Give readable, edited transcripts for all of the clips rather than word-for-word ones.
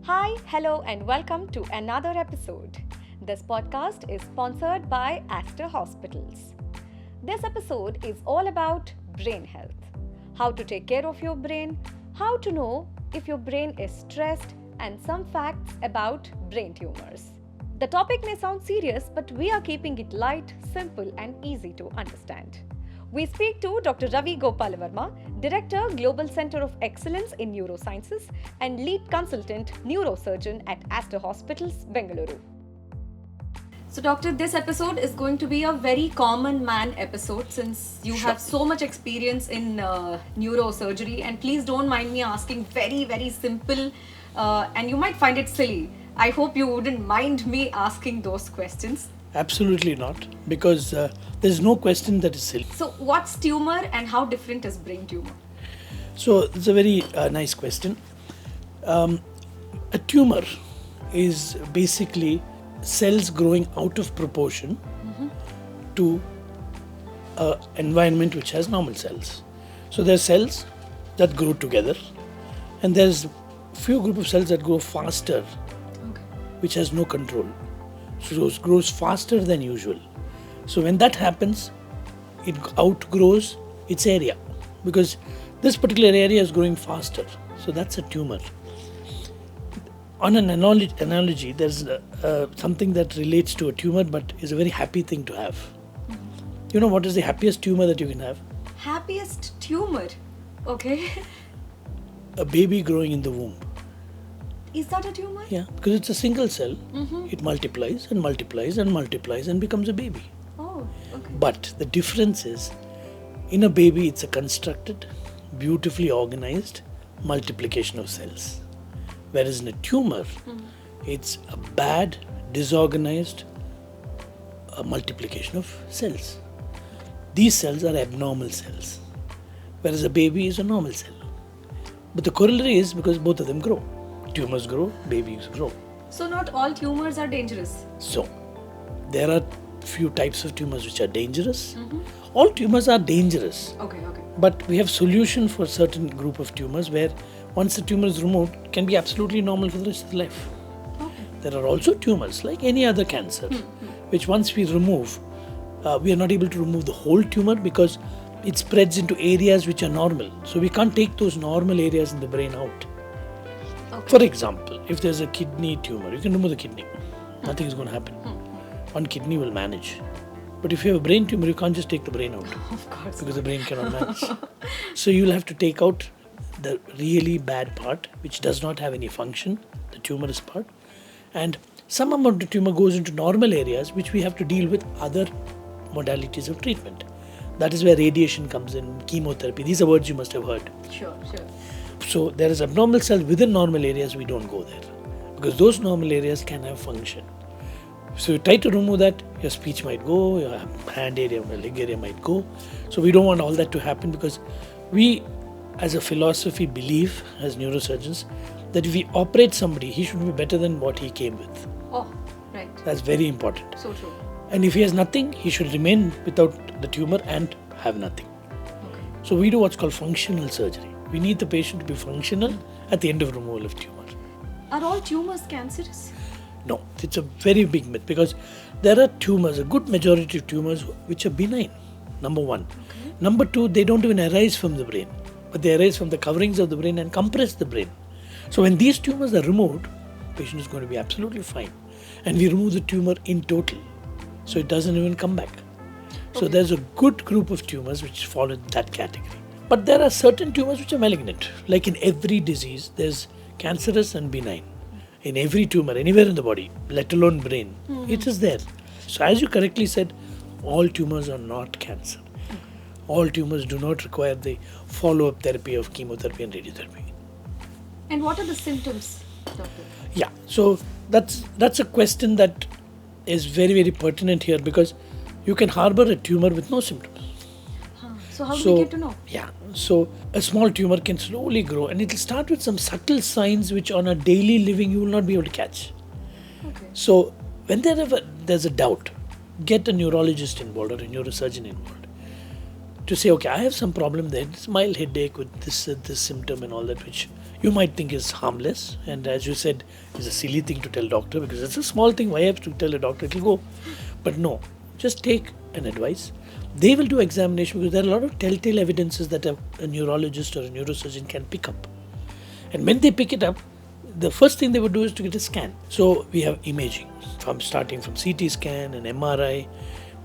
Hi, hello, and welcome to another episode. This podcast is sponsored by Aster Hospitals. This episode is all about brain health. How to take care of your brain, how to know if your brain is stressed, and some facts about brain tumors. The topic may sound serious, but we are keeping it light, simple, and easy to understand. We speak to Dr. Ravi Gopal Varma, Director, Global Center of Excellence in Neurosciences and Lead Consultant Neurosurgeon at Aster Hospitals, Bangalore. So, Doctor, this episode is going to be a very common man episode since you have so much experience in neurosurgery. And please don't mind me asking very, very simple and you might find it silly. I hope you wouldn't mind me asking those questions. Absolutely not, because there's no question that is silly. So, what's tumor and how different is brain tumor? So, it's a very nice question. A tumor is basically cells growing out of proportion to an environment which has normal cells. So, there are cells that grow together, and there's few group of cells that grow faster, which has no control. So it grows faster than usual. So when that happens, it outgrows its area because this particular area is growing faster. So that's a tumor. On an analogy, there's something that relates to a tumor but is a very happy thing to have. You know what is the happiest tumor that you can have? Happiest tumor? Okay. A baby growing in the womb. Is that a tumor? Yeah, because it's a single cell. It multiplies and multiplies and multiplies and becomes a baby. Oh, okay. But the difference is, in a baby, it's a constructed, beautifully organized multiplication of cells. Whereas in a tumor, it's a bad, disorganized multiplication of cells. These cells are abnormal cells, whereas a baby is a normal cell. But the corollary is because both of them grow. Tumors grow, babies grow. So not all tumors are dangerous? So, there are few types of tumors which are dangerous. All tumors are dangerous. Okay. But we have solution for certain group of tumors where once the tumor is removed, can be absolutely normal for the rest of the life. Okay. There are also tumors like any other cancer, which once we remove, we are not able to remove the whole tumor because it spreads into areas which are normal. So we can't take those normal areas in the brain out. For example, if there's a kidney tumor, you can remove the kidney. Nothing is going to happen. One kidney will manage. But if you have a brain tumor, you can't just take the brain out. Of course. Because the brain cannot manage. So you'll have to take out the really bad part, which does not have any function, the tumorous part. And some amount of tumor goes into normal areas, which we have to deal with other modalities of treatment. That is where radiation comes in, chemotherapy. These are words you must have heard. Sure. So there is abnormal cells within normal areas, we don't go there because those normal areas can have function. So you try to remove that, your speech might go, your hand area, your leg area might go. So we don't want all that to happen because we as a philosophy believe as neurosurgeons that if we operate somebody, he should be better than what he came with. Oh, right. That's very important. So true. And if he has nothing, he should remain without the tumor and have nothing. Okay. So we do what's called functional surgery. We need the patient to be functional at the end of removal of tumor. Are all tumors cancerous? No, it's a very big myth because there are tumors, a good majority of tumors which are benign, number one. Okay. Number two, they don't even arise from the brain, but they arise from the coverings of the brain and compress the brain. So when these tumors are removed, the patient is going to be absolutely fine. And we remove the tumor in total, so it doesn't even come back. So there's a good group of tumors which fall in that category. But there are certain tumors which are malignant. Like in every disease, there's cancerous and benign. In every tumor, anywhere in the body, let alone brain, it is there. So as you correctly said, all tumors are not cancer. All tumors do not require the follow-up therapy of chemotherapy and radiotherapy. And what are the symptoms, doctor? Yeah, so that's a question that is very, very pertinent here because you can harbor a tumor with no symptoms. So how do we get to know? Yeah, so a small tumor can slowly grow and it will start with some subtle signs which on a daily living you will not be able to catch. Okay. So when there's a doubt, get a neurologist involved or a neurosurgeon involved to say, okay, I have some problem there, it's mild headache with this symptom and all that which you might think is harmless, and as you said, is a silly thing to tell doctor because it's a small thing. Why have to tell a doctor? It'll go. But no, just take an advice. They will do examination because there are a lot of telltale evidences that a neurologist or a neurosurgeon can pick up. And when they pick it up, the first thing they would do is to get a scan. So we have imaging starting from CT scan and MRI,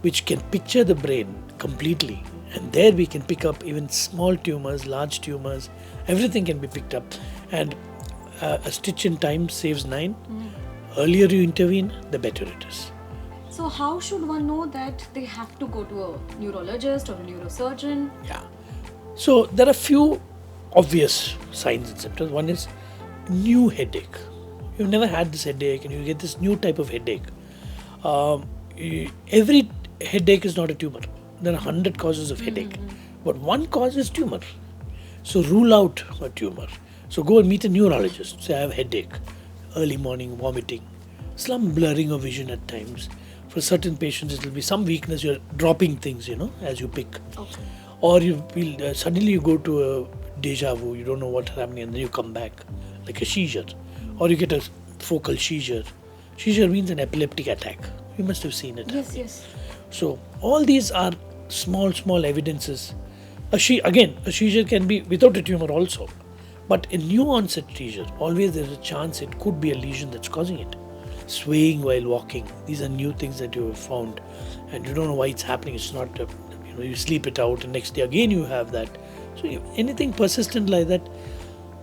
which can picture the brain completely. And there we can pick up even small tumors, large tumors, everything can be picked up. And a stitch in time saves 9. Earlier you intervene, the better it is. So how should one know that they have to go to a neurologist or a neurosurgeon? Yeah. So there are few obvious signs and symptoms. One is new headache. You've never had this headache and you get this new type of headache. Every headache is not a tumor. There are 100 causes of headache, but one cause is tumor. So rule out a tumor. So go and meet a neurologist. Say I have headache, early morning vomiting, some blurring of vision at times. For certain patients it will be some weakness, you're dropping things, as you pick. Okay. Or you feel suddenly you go to a deja vu, you don't know what's happening and then you come back like a seizure. Or you get a focal seizure. Seizure means an epileptic attack. You must have seen it. Yes. So all these are small evidences. A seizure can be without a tumor also. But a new onset seizure, always there's a chance it could be a lesion that's causing it. Swaying while walking, these are new things that you have found and you don't know why it's happening. It's not, you sleep it out and next day again you have that. So anything persistent like that,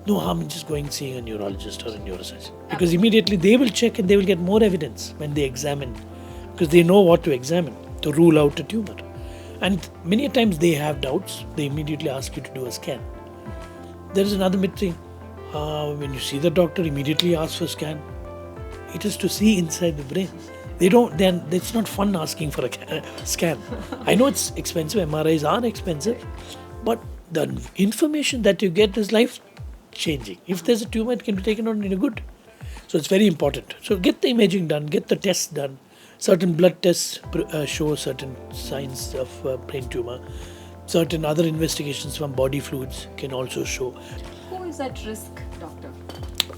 no harm in just going seeing a neurologist or a neurosurgeon. Because immediately they will check and they will get more evidence when they examine. Because they know what to examine to rule out a tumor. And many times they have doubts, they immediately ask you to do a scan. There is another myth thing. When you see the doctor, immediately ask for a scan. It is to see inside the brain. It's not fun asking for a scan. I know it's expensive, MRIs are expensive, but the information that you get is life changing. If there's a tumor, it can be taken out in a good. So it's very important. So get the imaging done, get the tests done. Certain blood tests show certain signs of brain tumor. Certain other investigations from body fluids can also show. Who is at risk, doctor?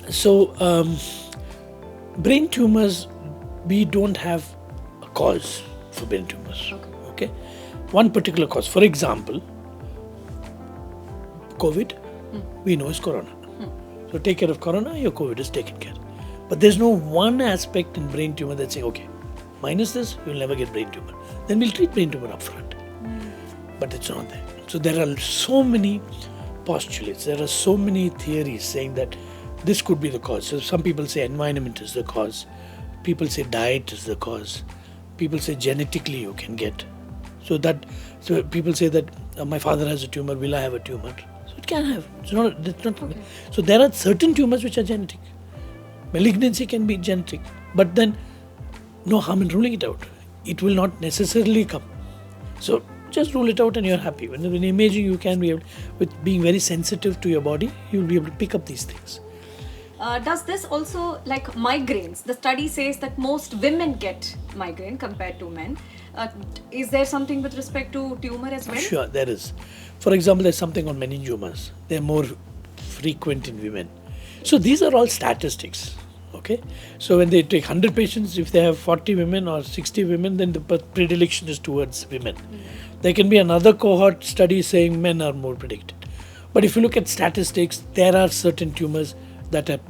So, brain tumors, we don't have a cause for brain tumors. Okay? One particular cause. For example, COVID, we know is corona. So take care of corona, your COVID is taken care. But there's no one aspect in brain tumor that's saying, okay, minus this, you'll never get brain tumor. Then we'll treat brain tumor up front. But it's not there. So there are so many postulates, there are so many theories saying that this could be the cause. So some people say environment is the cause. People say diet is the cause. People say genetically you can get. So people say that my father has a tumor, will I have a tumor? So it can have. It's not. Okay. So there are certain tumors which are genetic. Malignancy can be genetic, but then no harm in ruling it out. It will not necessarily come. So just rule it out and you're happy. When imaging, you can be able, with being very sensitive to your body, you'll be able to pick up these things. Does this also, like migraines, the study says that most women get migraine compared to men. Is there something with respect to tumor as well? Sure, there is. For example, there's something on meningiomas. They're more frequent in women. So these are all statistics. Okay, so when they take 100 patients, if they have 40 women or 60 women, then the predilection is towards women. There can be another cohort study saying men are more predicted. But if you look at statistics, there are certain tumors that are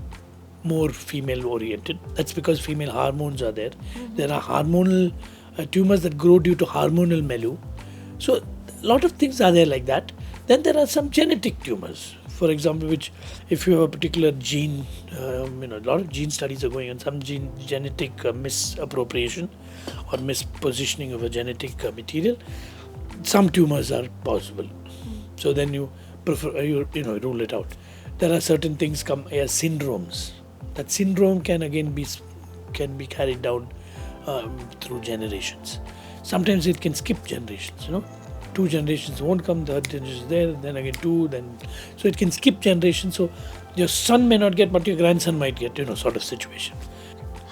more female oriented. That's because female hormones are there. There are hormonal tumors that grow due to hormonal milieu. So a lot of things are there like that. Then there are some genetic tumors. For example, which if you have a particular gene, a lot of gene studies are going on, some genetic misappropriation or mispositioning of a genetic material, some tumors are possible. So then you rule it out. There are certain things come as syndromes. That syndrome can again be carried down through generations. Sometimes it can skip generations. 2 generations won't come, the third generation is there, then again 2, so it can skip generations. So your son may not get, but your grandson might get, sort of situation.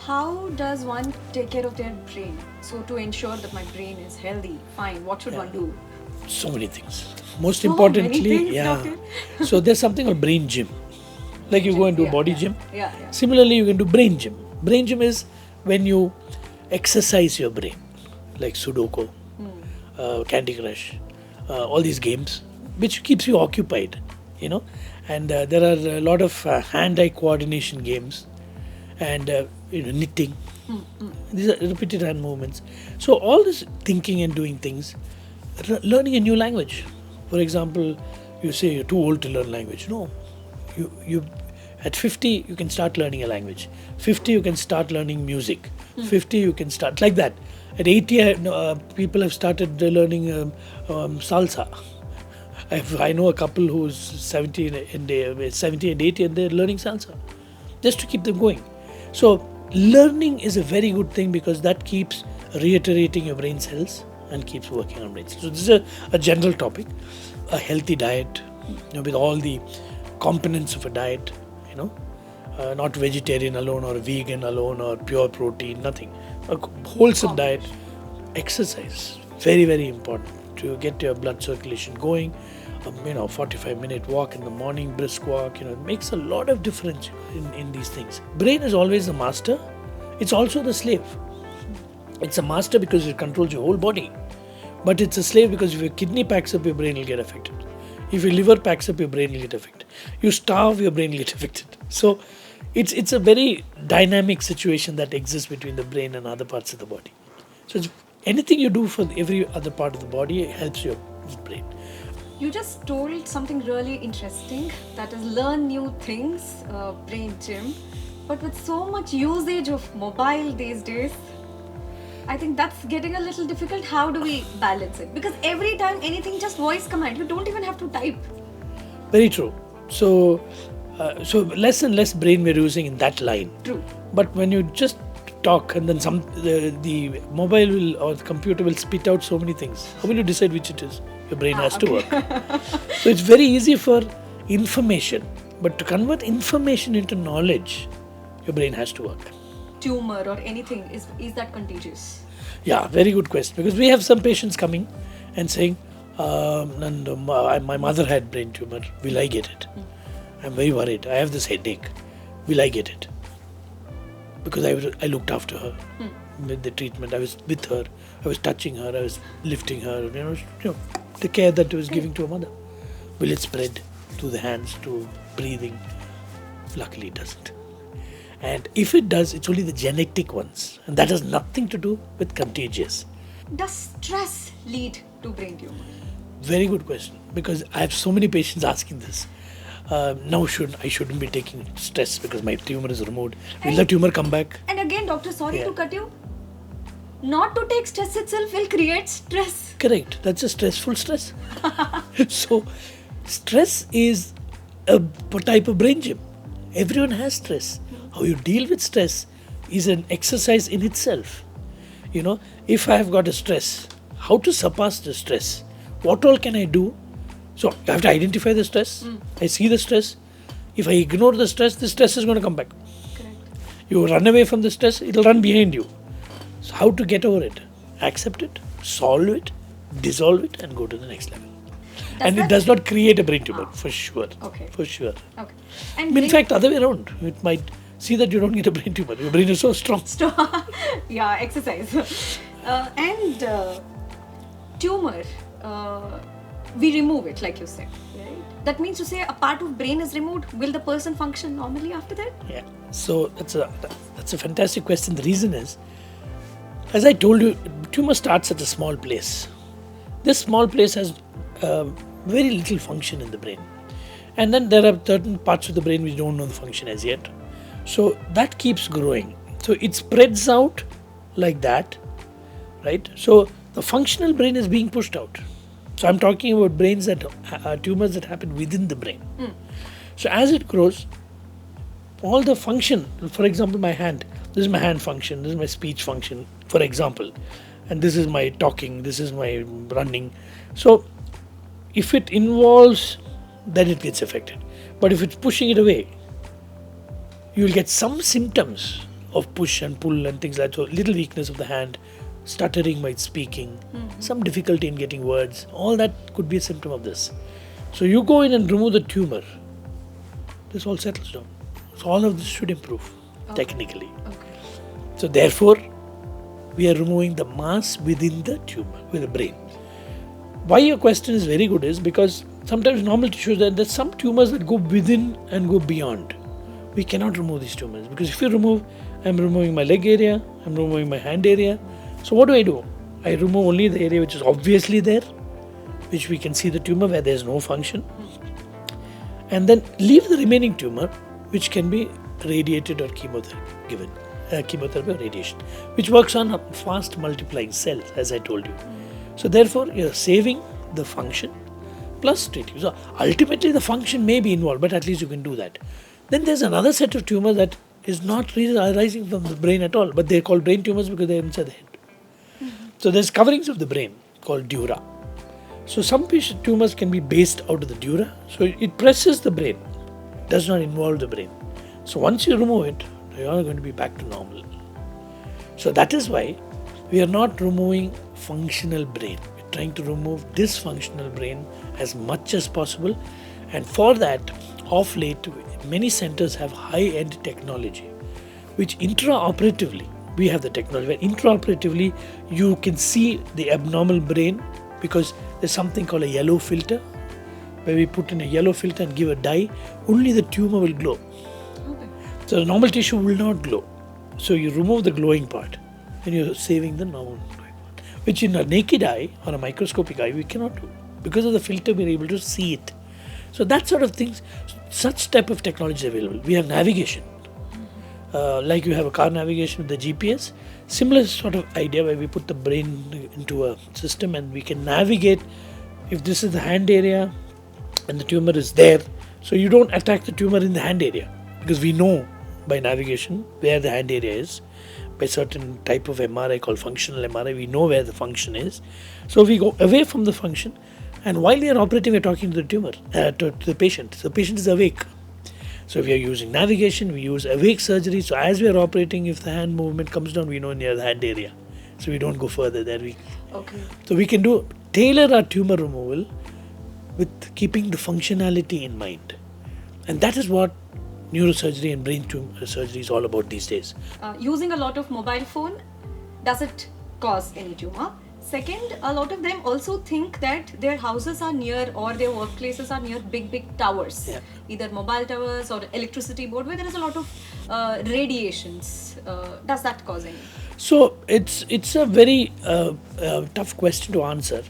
How does one take care of their brain? So to ensure that my brain is healthy, fine, what should one do? So many things. Most importantly, many things, okay. So there's something called brain gym. Like you go and do Yeah, body yeah. gym. Yeah, yeah. Similarly, you can do brain gym. Brain gym is when you exercise your brain, like Sudoku, Candy Crush, all these games, which keeps you occupied, you know. And there are a lot of hand-eye coordination games, and knitting. These are repeated hand movements. So all this thinking and doing things, learning a new language. For example, you say you're too old to learn language. No, you at 50 you can start learning a language. 50 you can start learning music. 50 you can start like that. At 80 people have started learning salsa. I know a couple who's 70 and 80 and they're learning salsa just to keep them going. So learning is a very good thing because that keeps reiterating your brain cells and keeps working on brain cells. So this is a general topic. A healthy diet, with all the components of a diet, not vegetarian alone or vegan alone or pure protein, nothing. A wholesome diet. Exercise, very, very important to get your blood circulation going. 45-minute walk in the morning, brisk walk, it makes a lot of difference in these things. Brain is always the master. It's also the slave. It's a master because it controls your whole body. But it's a slave because if your kidney packs up, your brain will get affected. If your liver packs up, your brain will get affected. You starve, your brain will get affected. So it's a very dynamic situation that exists between the brain and other parts of the body. So anything you do for every other part of the body helps your brain. You just told something really interesting, that is learn new things, brain gym. But with so much usage of mobile these days, I think that's getting a little difficult. How do we balance it? Because every time anything, just voice command. You don't even have to type. Very true. So less and less brain we're using in that line. True. But when you just talk and then the mobile will or the computer will spit out so many things, how will you decide which it is? Your brain has to work. So it's very easy for information, but to convert information into knowledge, your brain has to work. Tumour or anything, is that contagious? Yeah, very good question. Because we have some patients coming and saying, my mother had brain tumor, will I get it? I'm very worried. I have this headache. Will I get it? Because I looked after her with the treatment. I was with her. I was touching her. I was lifting her. The care that I was giving to a mother. Will it spread to the hands, to breathing? Luckily, it doesn't. And if it does, it's only the genetic ones. And that has nothing to do with contagious. Does stress lead to brain tumor? Very good question. Because I have so many patients asking this. Now I shouldn't be taking stress because my tumor is removed. Will the tumor come back? And again, doctor, sorry to cut you. Not to take stress itself will create stress. Correct. That's a stressful stress. So, stress is a type of brain gym. Everyone has stress. How you deal with stress is an exercise in itself. If I have got a stress, how to surpass the stress? What all can I do? So, I have to identify the stress. I see the stress. If I ignore the stress is going to come back. Correct. You run away from the stress, it will run behind you. So how to get over it? Accept it, solve it, dissolve it, and go to the next level. It does not create a brain tumor, for sure. Okay. For sure. Okay. And In fact, other way around. It might see that you don't get a brain tumor. Your brain is so strong. Yeah, exercise. Tumor, we remove it, like you said. Right? That means to say a part of brain is removed. Will the person function normally after that? Yeah. So that's a fantastic question. The reason is, as I told you, tumor starts at a small place. This small place has very little function in the brain. And then there are certain parts of the brain which don't know the function as yet. So that keeps growing. So it spreads out like that, right? So the functional brain is being pushed out. So I'm talking about tumors that happen within the brain. So as it grows, all the function, for example, my hand, this is my hand function, this is my speech function, for example, and this is my talking, this is my running. So if it involves, then it gets affected. But if it's pushing it away, you will get some symptoms of push and pull and things like that. So little weakness of the hand, stuttering while speaking, some difficulty in getting words, all that could be a symptom of this. So you go in and remove the tumor. this all settles down. So all of this should improve technically. Okay. So therefore, we are removing the mass within the tumor, with the brain. Why your question is very good is because sometimes normal tissues, there's some tumors that go within and go beyond. We cannot remove these tumors because if you remove, I'm removing my leg area, I'm removing my hand area. So what do? I remove only the area which is obviously there, which we can see the tumor where there's no function, and then leave the remaining tumor, which can be radiated or chemotherapy or radiation, which works on a fast multiplying cells, as I told you. So therefore, you're saving the function plus treating. So ultimately, the function may be involved, but at least you can do that. Then there's another set of tumors that is not arising from the brain at all, but they're called brain tumors because they're inside the head. So there's coverings of the brain called dura. So some tumors can be based out of the dura. So it presses the brain, does not involve the brain. So once you remove it, you are going to be back to normal. So that is why we are not removing functional brain. We're trying to remove dysfunctional brain as much as possible. And for that, of late, many centers have high-end technology, which intraoperatively, we have the technology where intraoperatively you can see the abnormal brain because there's something called a yellow filter where we put in a yellow filter and give a dye, only the tumor will glow. Okay. So the normal tissue will not glow. So you remove the glowing part and you're saving the normal glowing part, which in a naked eye or a microscopic eye we cannot do. Because of the filter we're able to see it. So that sort of things, such type of technology is available. We have navigation. Like you have a car navigation with the GPS, similar sort of idea where we put the brain into a system and we can navigate if this is the hand area and the tumor is there. So you don't attack the tumor in the hand area because we know by navigation where the hand area is. By certain type of MRI called functional MRI, we know where the function is. So we go away from the function, and while we are operating, we're talking to the tumor, to the patient. So the patient is awake. So if we are using navigation, we use awake surgery. So as we are operating, if the hand movement comes down, we know near the hand area. So we don't go further there. So we can tailor our tumor removal with keeping the functionality in mind. And that is what neurosurgery and brain tumor surgery is all about these days. Using a lot of mobile phone, does it cause any tumor? Second, a lot of them also think that their houses are near or their workplaces are near big towers, either mobile towers or electricity board where there is a lot of radiations. Does that cause any? So it's a very tough question to answer.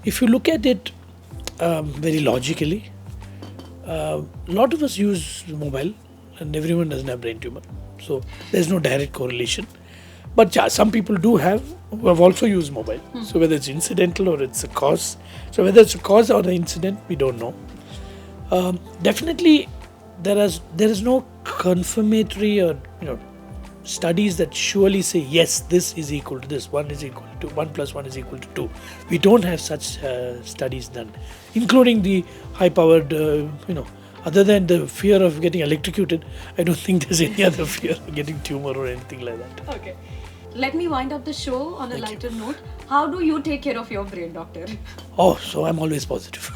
If you look at it very logically, a lot of us use mobile and everyone doesn't have brain tumor. So there's no direct correlation. But yeah, some people who have also used mobile. So whether it's incidental or it's a cause. So whether it's a cause or an incident, we don't know. Definitely, there is no confirmatory or studies that surely say yes, this is equal to this. 1 is equal to 1 plus 1 is equal to 2. We don't have such studies done, including the high-powered. Other than the fear of getting electrocuted, I don't think there's any other fear of getting tumor or anything like that. Okay. Let me wind up the show on a lighter note. How do you take care of your brain, doctor? Oh, so I'm always positive.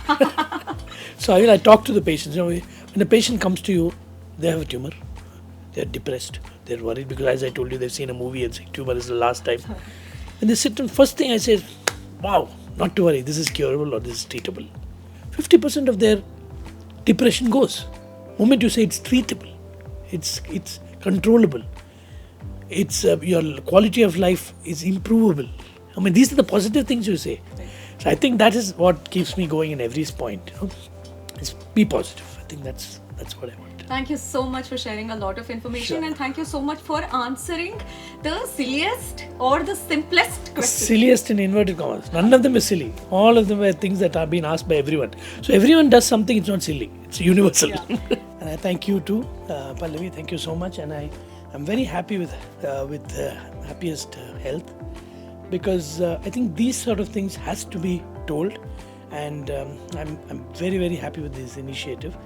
So I talk to the patients. When a patient comes to you, they have a tumor. They're depressed. They're worried because, as I told you, they've seen a movie and saying tumor is the last time. And they sit and first thing I say is, wow, not to worry, this is curable or this is treatable. 50% of their depression goes. The moment you say it's treatable, it's controllable, it's your quality of life is improvable. I mean, these are the positive things you say. So I think that is what keeps me going in every point. Is be positive. I think that's what I want. Thank you so much for sharing a lot of information, and thank you so much for answering the silliest or the simplest question. Silliest in inverted commas. None of them is silly. All of them are things that are being asked by everyone. So everyone does something. It's not silly. It's universal. Yeah. And I thank you too, Pallavi. Thank you so much. And I'm very happy with Happiest Health, because I think these sort of things has to be told. And I'm very, very happy with this initiative,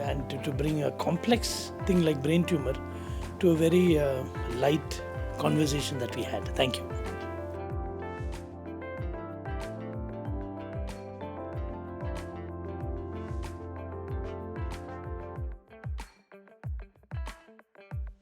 and to bring a complex thing like brain tumor to a very light conversation that we had. Thank you.